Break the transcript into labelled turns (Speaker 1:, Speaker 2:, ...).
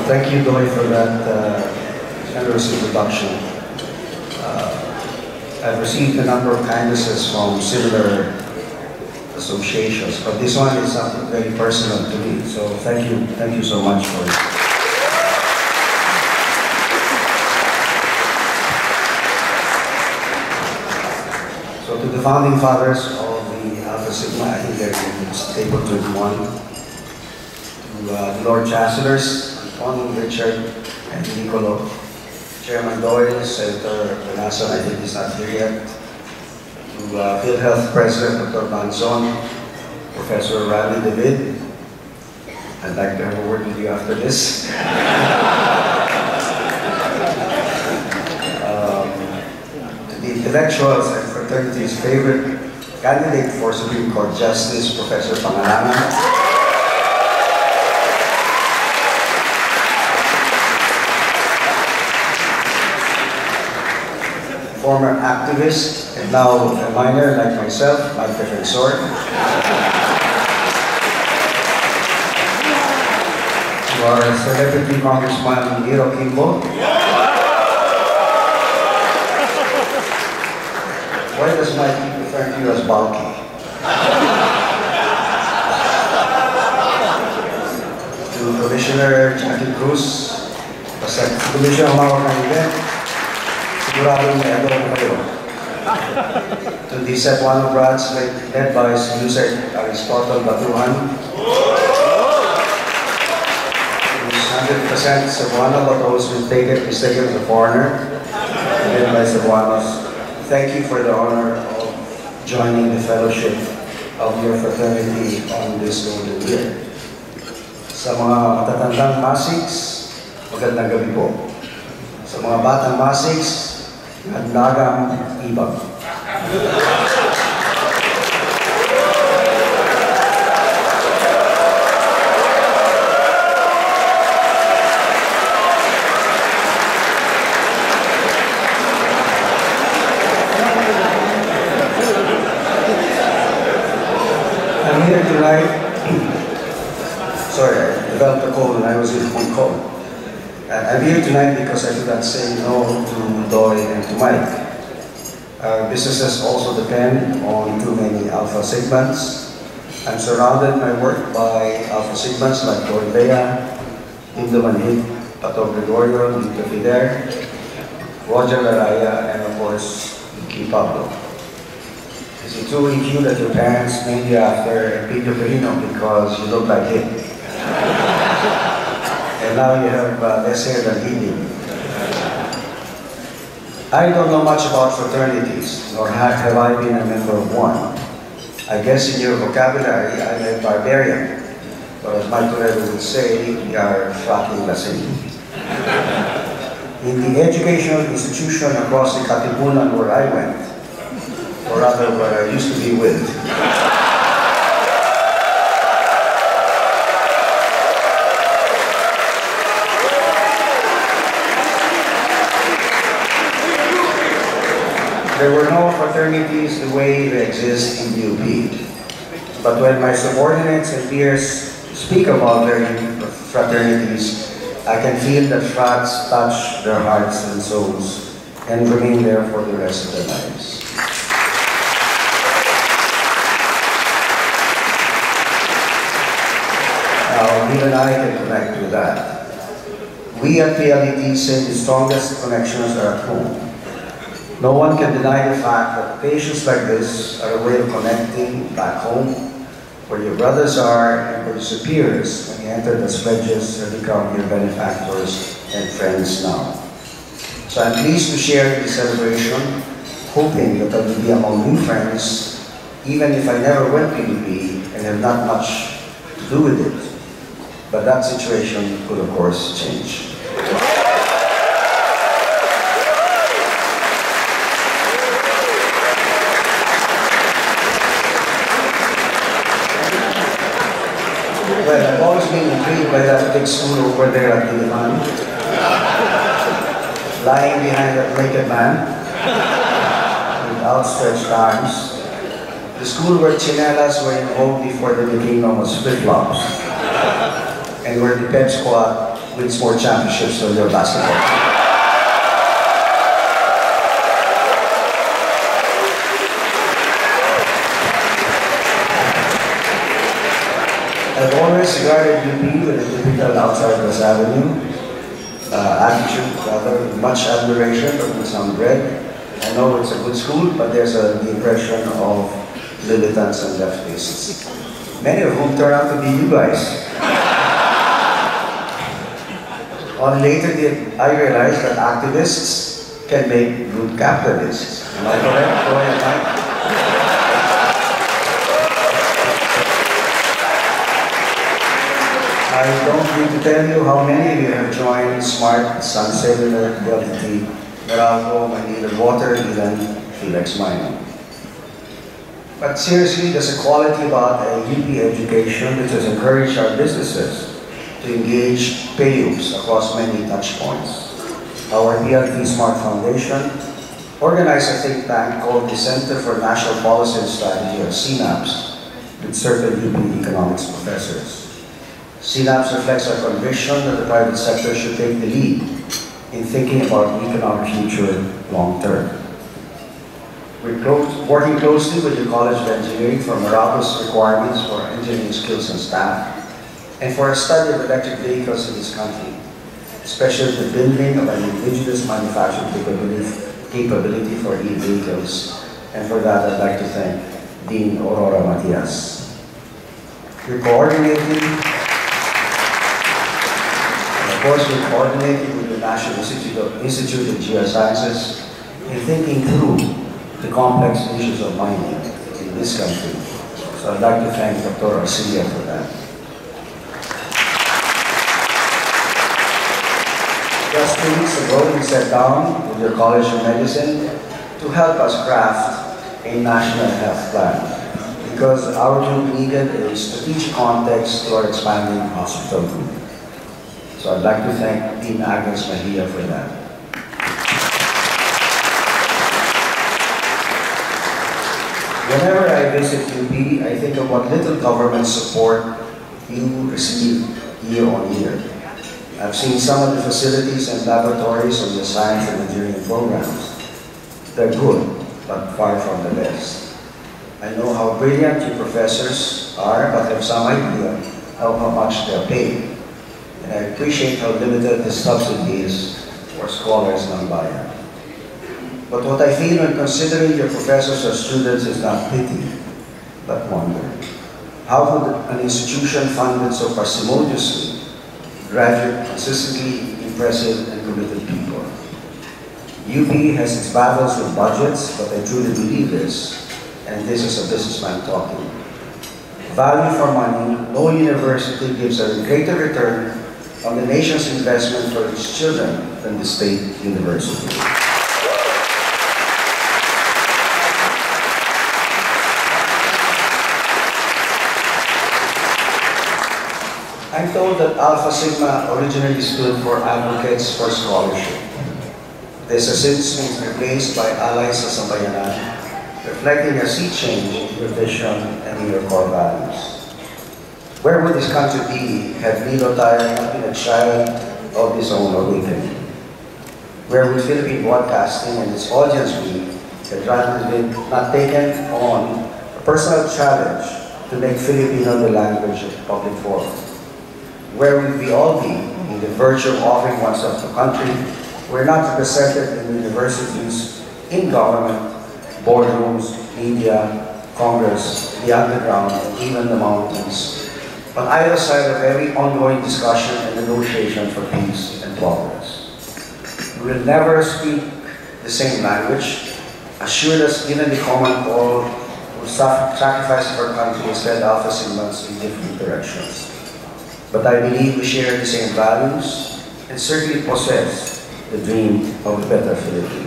Speaker 1: Thank you, Doy, for that generous introduction. I've received a number of kindnesses from similar associations, but this one is something very personal to me. So thank you so much for it. So to the founding fathers of the Alpha Sigma, I think they're in table 21. To the Lord Chancellors, Anton, Richard, and Nicolo, Chairman Doyle, Senator Banasan, I think he's not here yet. To PhilHealth President Dr. Manzon, Professor Randy David, I'd like to have a word with you after this. To the intellectuals and fraternity's favorite candidate for Supreme Court Justice, Professor Pangilinan. Former activist and now a minor like myself, my defensor. To our celebrity Congressman Hiro Kimbo. Why does my people refer to you as bulky? To Commissioner Jackie Cruz, Commissioner Mao Kanile. To the Cebuano branch led by Yusek Aristotle Batuhan, who's 100% Cebuano but always mistaken as a foreigner, led by Cebuanos. Thank you for the honor of joining the fellowship of your fraternity on this golden year. Sa mga matatandang Masigs, magandang gabi po. Sa mga batang Masigs, at nagang ibang. I'm here tonight. Sorry, I developed a cold when I was in Hong Kong. I'm here tonight because I could not say no to Doy and to Mike. Our businesses also depend on too many Alpha Sigmans. I'm surrounded in my work by Alpha Sigmans like Doy Bea, Indo Manhid, Pato Gregorio, Lito Fider, Roger Laraya, and of course, Vicky Pablo. Is it true with you that your parents named you after Pedro Perino because you look like him? And now you have less hair than he did. I don't know much about fraternities, nor have I been a member of one. I guess in your vocabulary, I'm a barbarian. But as Mike Torero would say, we are flatly lasing. In the educational institution across the Katipunan where I went, or rather where I used to be with, there were no fraternities the way they exist in UP. But when my subordinates and peers speak about their fraternities, I can feel that frats touch their hearts and souls and remain there for the rest of their lives. Now, even I can connect with that. We at PLDT say the strongest connections are at home. No one can deny the fact that occasions like this are a way of connecting back home, where your brothers are and where your superiors, when you enter the sledges, have become your benefactors and friends now. So I'm pleased to share this celebration, hoping that I will be among new friends, even if I never went to UP and have not much to do with it. But that situation could, of course, change. Well, I've always been intrigued by that big school over there at Pangilinan, lying behind that naked man with outstretched arms. The school where chinelas were involved before they became known as flip-flops, and where the pep squad wins more championships than your basketball team. I've always regarded UP with a typical outsider's avenue, attitude, rather, much admiration for some bread. I know it's a good school, but there's the impression of militants and leftists, many of whom turn out to be you guys. On later did I realize that activists can make good capitalists. Am I correct? Go ahead, Mike. I don't need to tell you how many of you have joined SMART, San Cellular, Fraternity, Meralco, Manila, Water, even Felix Minor. But seriously, there's a quality about a UP education which has encouraged our businesses to engage payouts across many touch points. Our PLP Smart Foundation organized a think tank called the Center for National Policy and Strategy, or CNAPS, with certain UP economics professors. CNAPS reflects our conviction that the private sector should take the lead in thinking about the economic future long term. We're working closely with the College of Engineering for Meralco's requirements for engineering skills and staff, and for a study of electric vehicles in this country, especially the building of an indigenous manufacturing capability for e-vehicles. And for that, I'd like to thank Dean Aurora Matias. We're coordinating with the National Institute of Geosciences in thinking through the complex issues of mining in this country. So I'd like to thank Dr. Arcilia for that. Just 2 weeks ago, we sat down with your College of Medicine to help us craft a national health plan, because our group needed a strategic context to our expanding hospital group. So I'd like to thank Dean Agnes Mejia for that. Whenever I visit UP, I think of what little government support you receive year on year. I've seen some of the facilities and laboratories of the science and engineering programs. They're good, but far from the best. I know how brilliant your professors are, but have some idea of how much they're paid. And I appreciate how limited the subsidy is for scholars non-buyer. But what I feel when considering your professors or students is not pity, but wonder. How could an institution funded so parsimoniously graduate consistently impressive and committed people? UP has its battles with budgets, but I truly believe this, and this is a businessman talking. Value for money, no university gives a greater return on the nation's investment for its children than the state university. I'm told that Alpha Sigma originally stood for Advocates for Scholarship. This has since been replaced by Allies sa Sambayanan, reflecting a sea change in your vision and in your core values. Where would this country be had Lilo Tayo not been a child of his own awakening? Where would Philippine broadcasting and its audience be had Radlin not taken on a personal challenge to make Filipino the language of public forum? Where would we all be in the virtue of offering oneself to country? We're not represented in universities, in government, boardrooms, media, Congress, the underground, and even the mountains, on either side of every ongoing discussion and negotiation for peace and progress. We will never speak the same language, assured us given the common call to sacrifice for country instead of us in different directions. But I believe we share the same values and certainly possess the dream of a better Philippines.